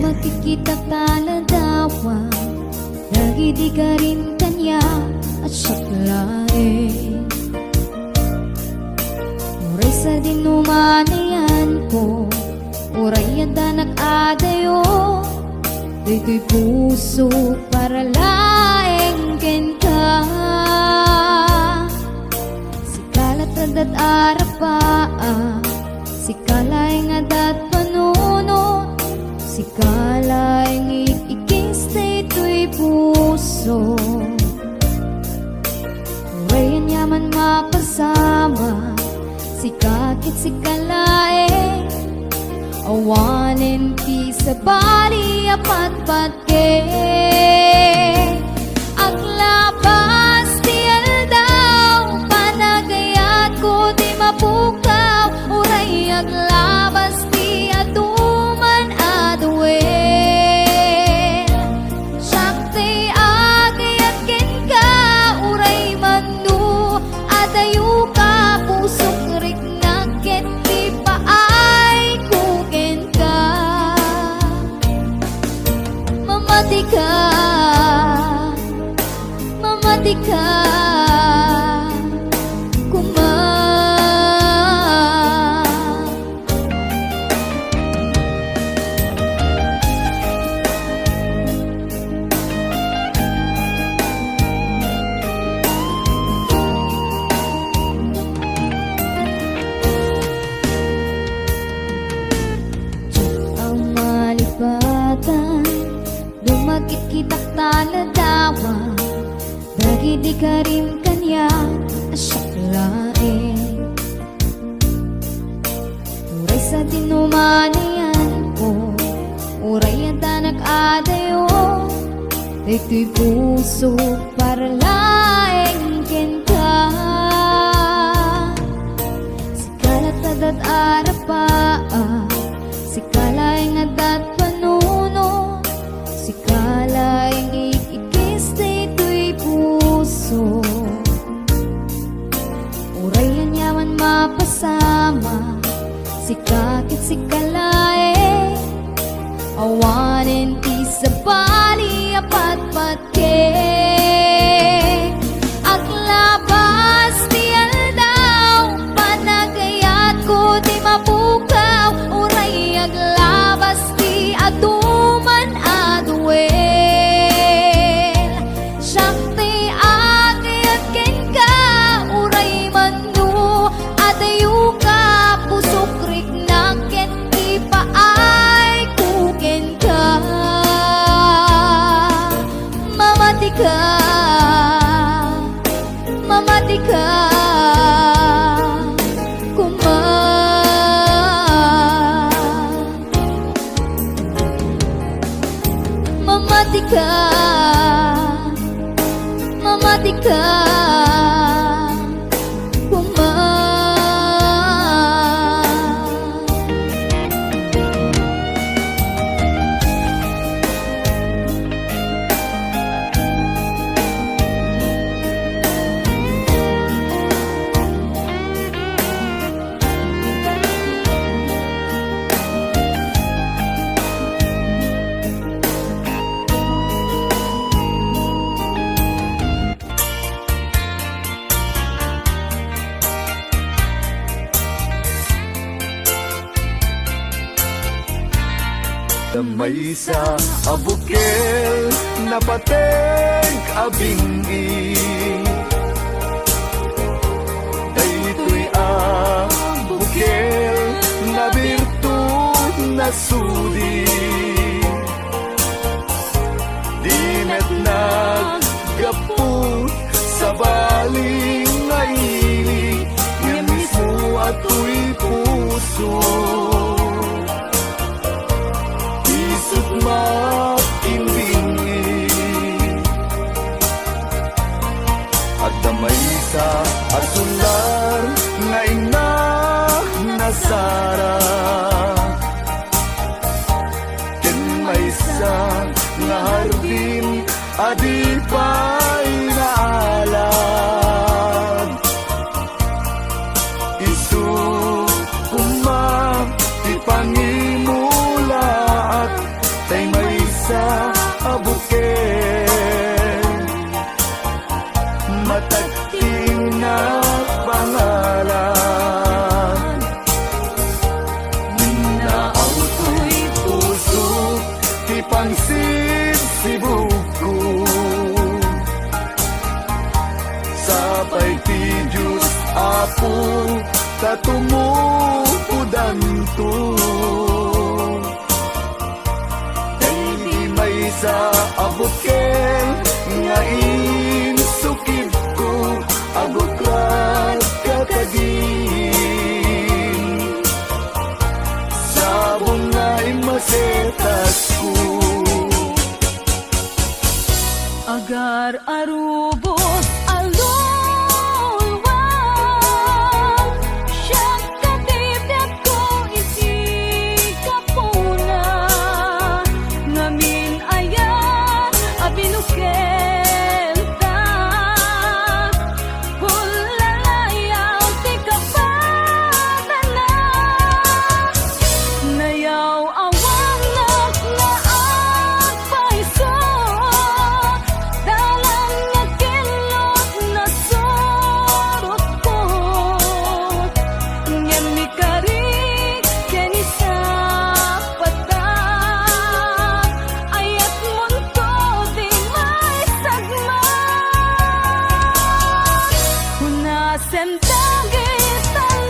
magkikita taladawa, nagidi ka rin kanya at saklain. Uray sa dinumanayan ko, uray ang danak adayo, dito'y puso para laeng ken ka. Sikalat adat arapaa, sikalaeng adat panuno, sikalaeng ikikis dito'y puso. Urayan yaman mapasama, sikakit sikalaeng awanin ti sa bali apat-pat ke. Aglabas ti aldaw, panagayat ko di mapukaw, uray aglabas ti atuman aduel. Sakti agayat ken ka, uray mandu adayu ka, pusok rik naket ti paay kuken ka. Mamati ka, mamati ka, kuma. Ang malipatan, lumagit kitak taladawa, nagidi ka rin kanya asaklain. Uray sa dinumanayan ko, uray ang danak adayo, dito'y puso para laeng ken ka. Sikalat adat arapaa, sikalaeng adat panuno, sikalaeng ikikis dito'y puso. Urayan yaman mapasama, sikakit sikalaeng awanin ti sa bali apat-pat ke. Aglabas ti aldaw, panagayat ko di mapukaw, uray aglabas ti atuman aduel. Sakti agayat ken ka, uray mandu adayu ka, pusok rik naket ti paay kuken ka. Mamati ka, mamati ka, kuma. Mamati ka, mamati ka, kuma. Damay sa abukel na pateng abingi, daytoy abukel na birtud na sudi, di met naggaput sa baling ngaili, yan mismo ato'y puso. Makimbingi at damay sa asular nga ina nasara, ken may sa nga harbin adi pa'y naalag. Isu kumang ipangimula at pangsit sibuko Sapay ti Diyos apo tatumupudan to Hindi may sa abuken nga insukib ko agukrat kakagin Sabong nga imasetas ko Agar arubos alulwang Siyang katibyak ko isikap ko na Ngamin ayan abinukel ta Hulalayaw ti kapatana Nayaw awang naglaag paiso Dalang nga kilot na sorot ko Ngem mi karik keni sa patak Ayat munto di may sagma Hunasen tagit talawang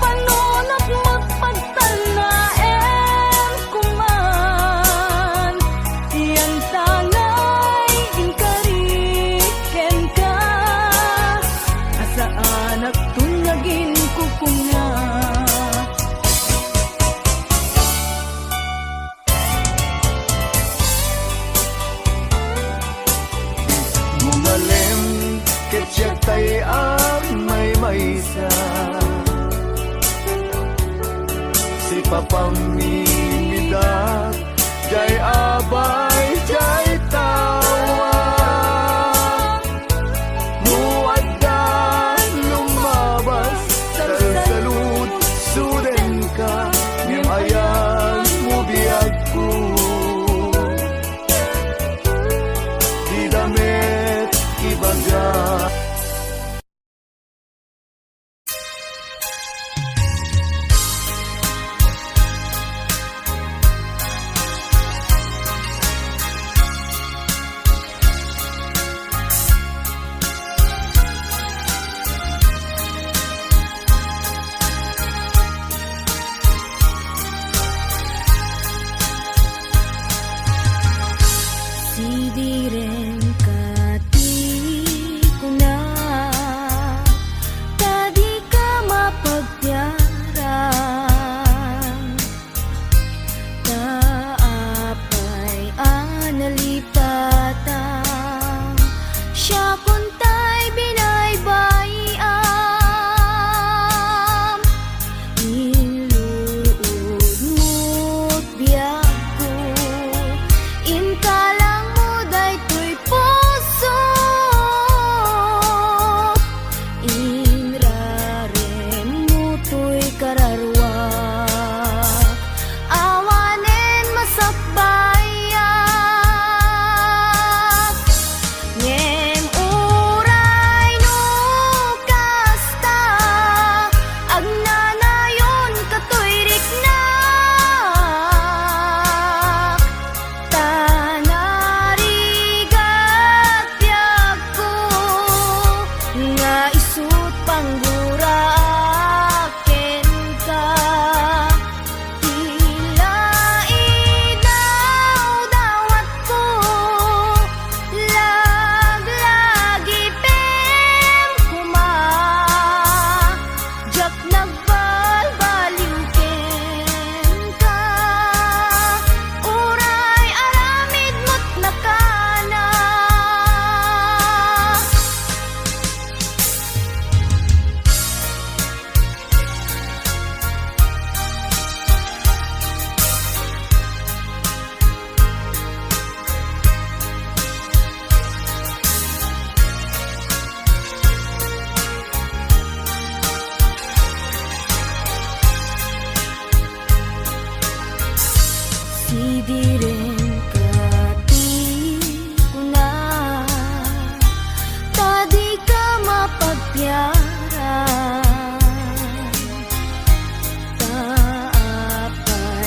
Panunot magpagtanaen kuman Iyan tanay inkariken ka Asaan at tunyagin ko kunga Gumalem ketyak tay may maysa Si papamimidak Jay abay jay tawa Nuadda lumabas Salsalud suden ka Ngem ayan mo biyag ko Di damit ibaga Sidiren kati ko na Tadi ka mapagtiarang Taapay analipatang Siya kuntay binaybayam Iluudmut biyak ko Imkalang mo daytoy puso Inrarem mo to'y kararwa Awanen masakbayak Ngem uray no kasta Agnanayon kato'y riknak Tanarigat biag ko Nga isut pangguraken ka Tila inaw dawat ko Laglagi pem kuma Jak nagbalbaliw ken ka Uray aramid mo't nakana Sidiren kati ko na Tadi ka mapagtiarang Taapay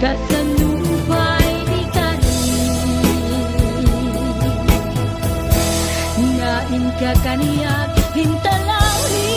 Kasanupay di kani ngain ka kaniya hintalawi.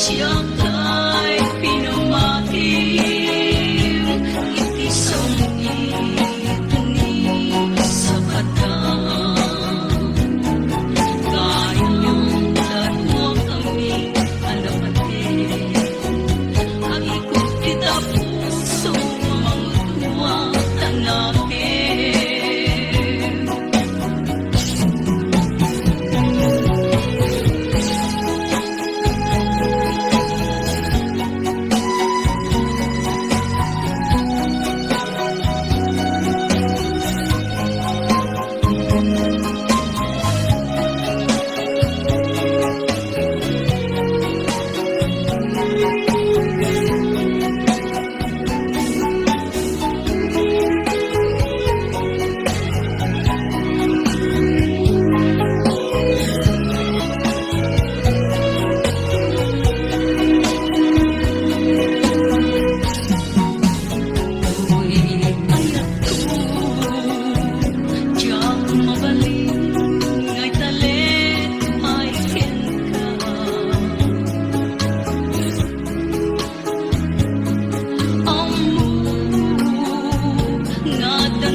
siya kay pinamating, itisang itini sa batang. Kaya niyong tatlo kami alapatin, ang ikot kita puso mga tanakin.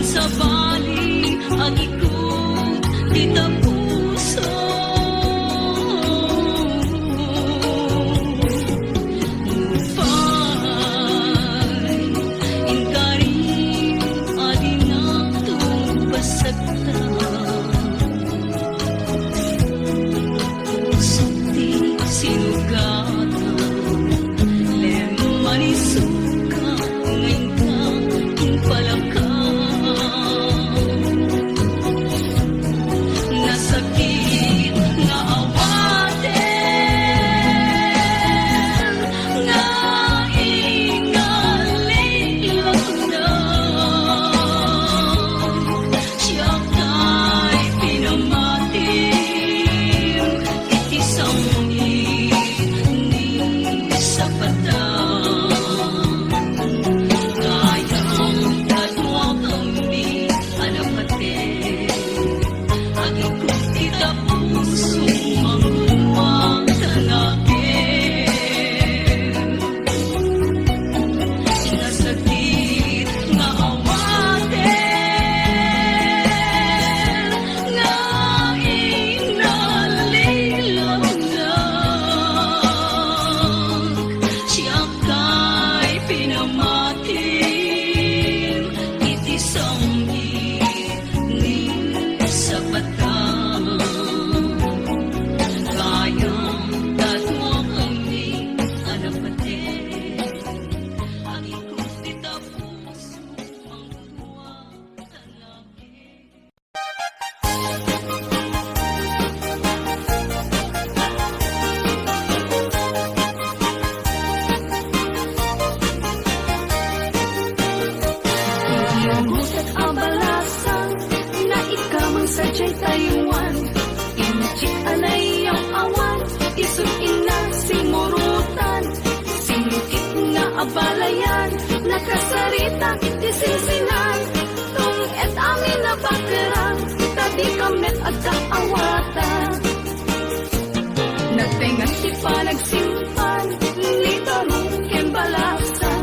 Sa bali, ang ikot kita puso. Upay, inkarin, adin atong pasagtan. Puso di sinugatan, lemman isuka, ngayon ka, impalaka. Nasakit nga awatin, nga ingalilagdan, siya kay pinamatin, itisang ini sa batang. Kayang tatwa kami alapatin, ang ikot kita puso ang tanakin. Nasakit nga awatin, nga inalilagdan, siya kay pinamatin, itisang ini sa batang. Kayang tatwa kami alapatin, ang ikot kita puso ang tuwa tanakin. Iabot at abalasan na ikaw ang sadya'y tayuan. Inchik alay ang awan, isuin na simurutan. Sinukit na abalayan, nakasarita itisisinan. Tung et amin na bakerang, tadi kamet at kaawatan. Nagtengan ti pa nagsimpan, nito rong embalasan.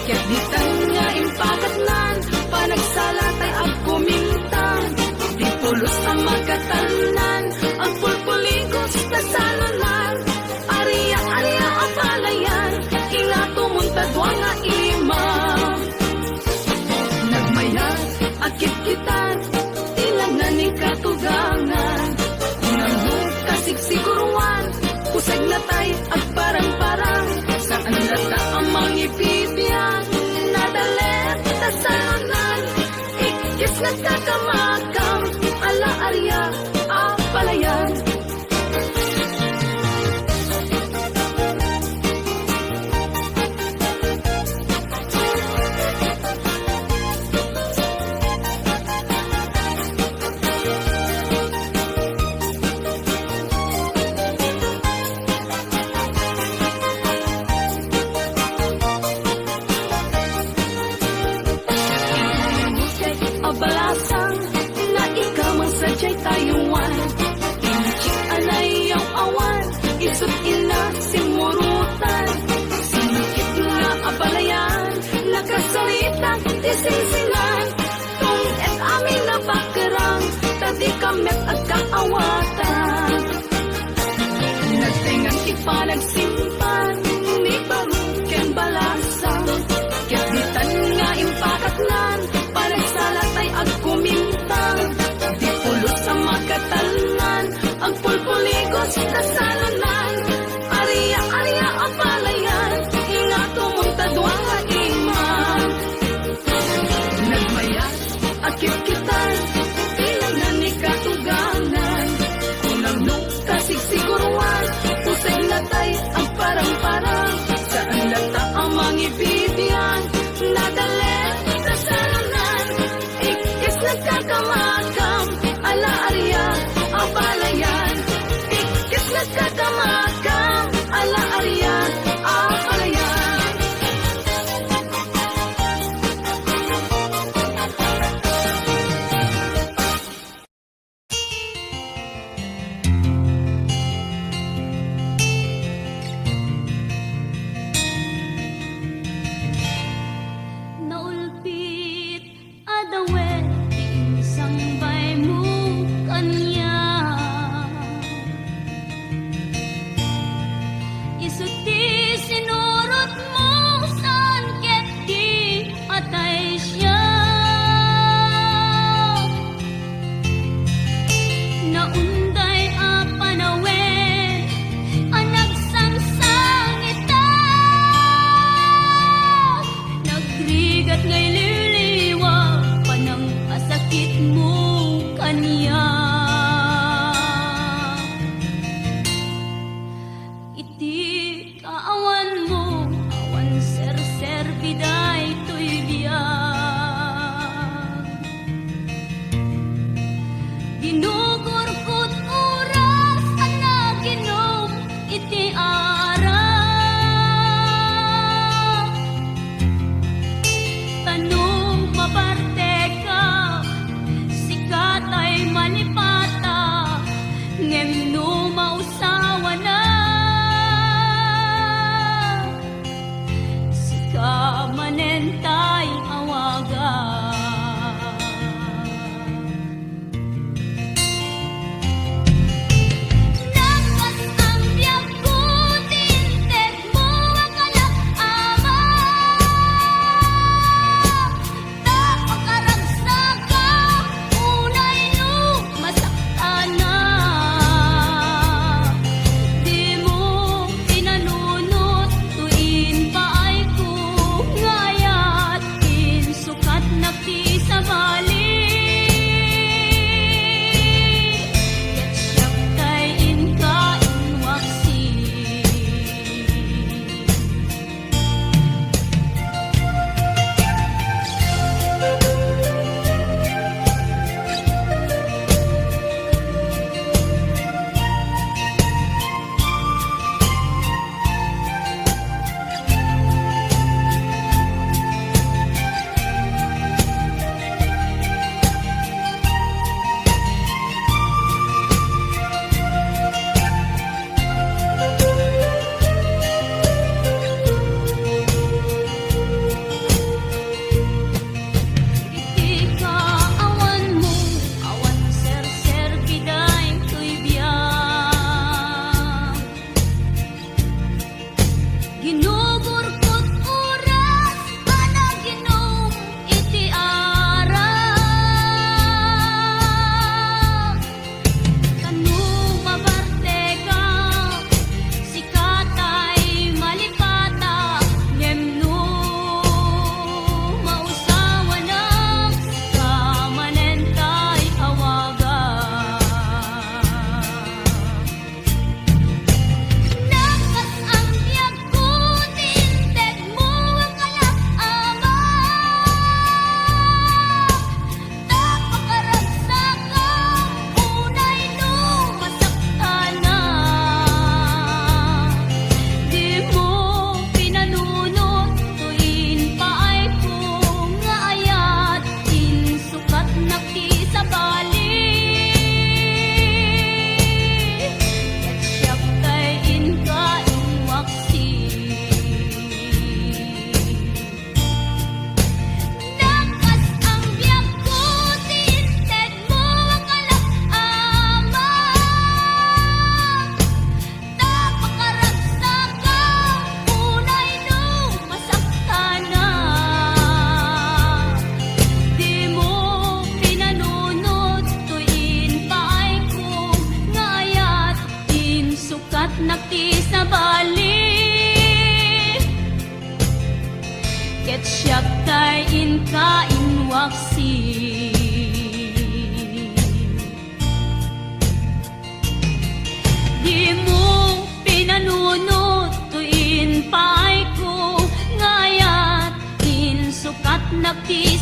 Kaya't di tanya impakatnan, panagsalatay ang kumintan. Di pulos ang magkatanan, ang pulpuligos na salunan. Ariya ang palayan, inatumunta nga imam. Nagmayat, akit kitan, ilangan ni katugangan. Unang kasigsiguruan, kusag na tay at parang-parang. Saan lata ang mangipibiyang, nadalet na salunan. Ikis na kakamakam, ala arya ang palayan. Abalasan sisingsingan kung et amin na bakerang tadi kamet agkaawatan nagtingan ipanagsimpan ni baruken balasang kapitan nga impakatnan panagsalatay agkumintang di pulos sa magkatalnan ang pulpuligos na salanan Aria ang palayan ingato mong tadwang nga iman nagmayat at kitkitan ilang na ni katuganan unang nukasigsiguruan pusay natay ang parang-parang saan nata ang mangibibyan nadalet sa salanan ikis nagkakamakam ala Aria ang palayan ikis nagkakamakam ala Aria ang palayan naulpit adawet isang bay mo kanya isuti sinurot mo saan ket di atay siya naunday a panawen ang nagsangsang ita nagrigat ngay liliwa panang asakit mo kanya iti kaawan mo awan ser biday to'y biyag ginugurkot oras ang naginom iti arak tanong maparte ka sikat ay malipata ngem no mausawa na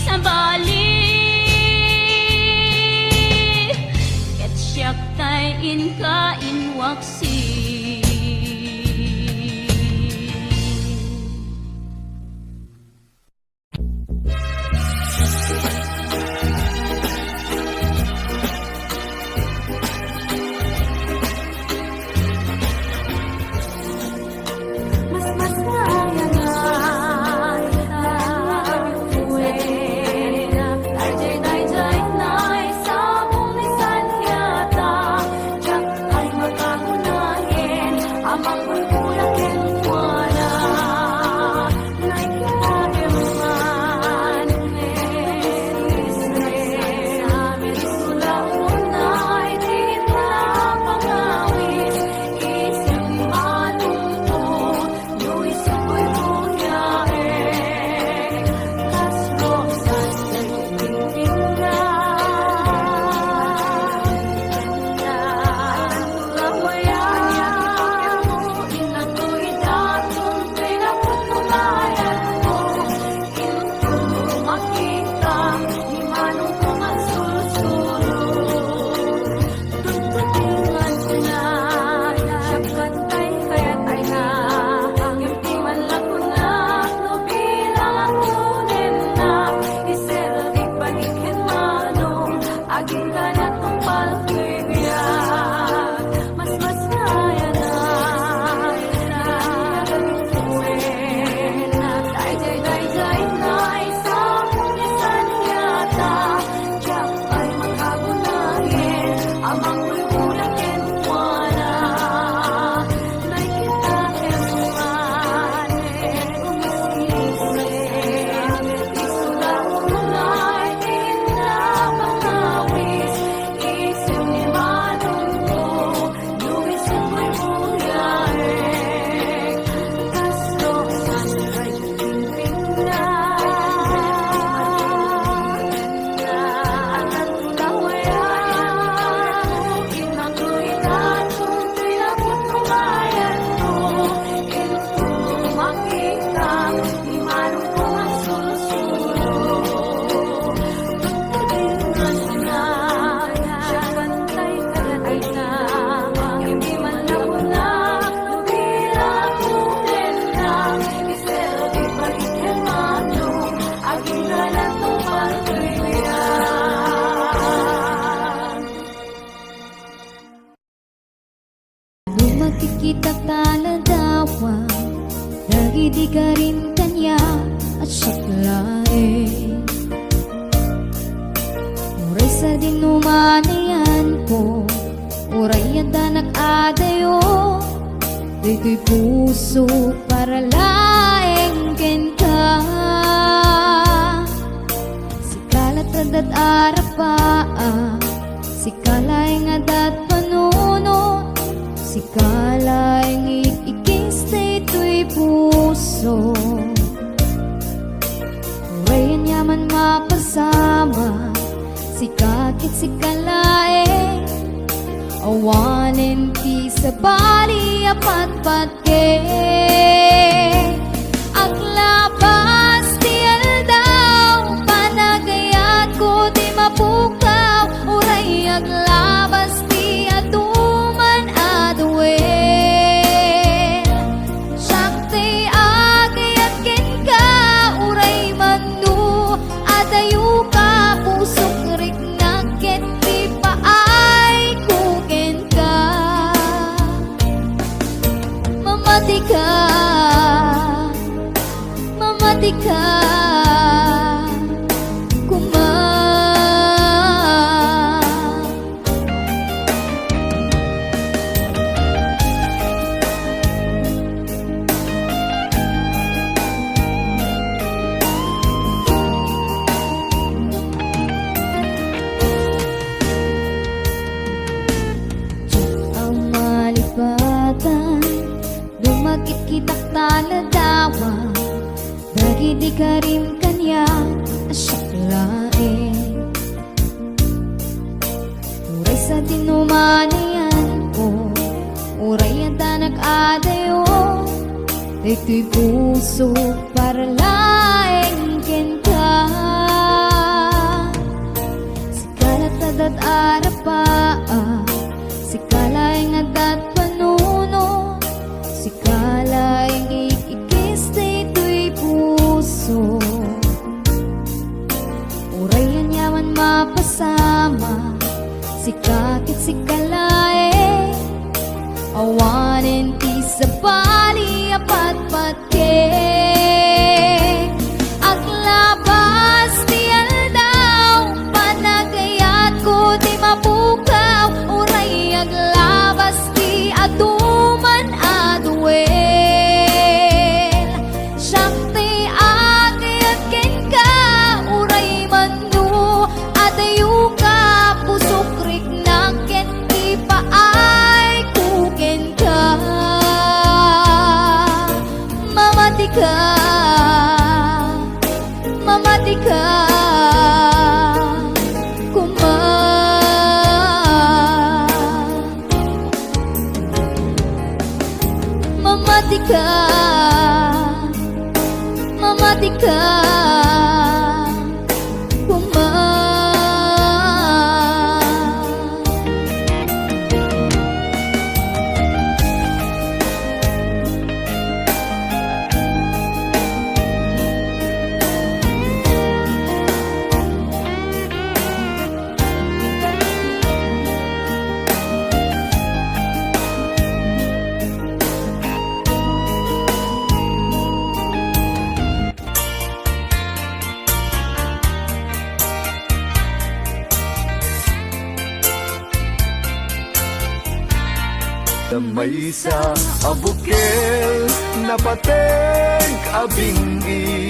sa bali ket siyak kay inka inwaksi. Mas nayanay uwi Dayjay nay sa bulisan yata Diyak ay magkagunahin Amang kulkulang kentuana Nay kinageman Amin sulang unay Di na pangawis Isip manungko Luis ako'y buyahe Las rosas ay tingtingnan Lawayan Inako'y datong pinapatunayan ko Into makita Ni manong kong ang sulsulong Tututingan ko na Siyang kantay kaya't ay na Ngimpi man lang ko na No bilang ang tunin na Iserdi panikin manong Aging ganat ng palkibiyag Mas kaya na Dayjay nay sa pulisan yata Diyak ay magkagunahin Amang kulkulang kentuana Nay kita emuan Umisisip Isulang unay Di na pangawis Isip ni manong ko Luis ako'y buyahe Las rosas ay tingtingnan Lawayan Inako'y datong pinapatunayan ko Into makita Ni manong kong ang sulsulong Tututingan ko na Siyang kantay kaya't ay na Hindi man ako na Lubilang tunin na Iserdi panikin manong Aging ganat ng palkibiyag Nung magkikita taladawa Lagi di ka rin kanya at siklain Uray sa dinumanayan ko Uray ang danak adayo Dito'y puso para laeng ken ka Sikalat adat arapaa Sikalay nga dat panuno Sikalay ngikikis dito'y puso Urayan yaman mapasama Sikakit sikalay Awanin ti sa bali apat-pat Aklabas ti aldaw Panagayat ko di mapukaw Uray aglabas ti aduman aduin Sakti agayat ken ka Uray manu adayu ka Pusok rik naket ti paay kuken ka Mamati ka kuma Ang malipatan Dumakit kitak taladawa Dagi di ka rin kanya asaklain Uray sa dinumanayan ko Uray ang danak adayo Dito'y puso para laeng ken ka dat arapa si kalay nga dat panuno, si kalay ikikis dito'y puso. Uray yan yaman mapasama, si kakit si kalay awanin ti sa bali apat patke. Aglabas ti aldaw, panagayat ko di mapukaw. Uray aglabas ti aduman aduel. Siyak ti agayat ken ka, uray manu adayu ka. Pusok rik na ken ti paay kuken ka. Mamati ka, mamati ka, kuma. Mamati ka, mamati ka, kuma. May sa abukel na pateng abingi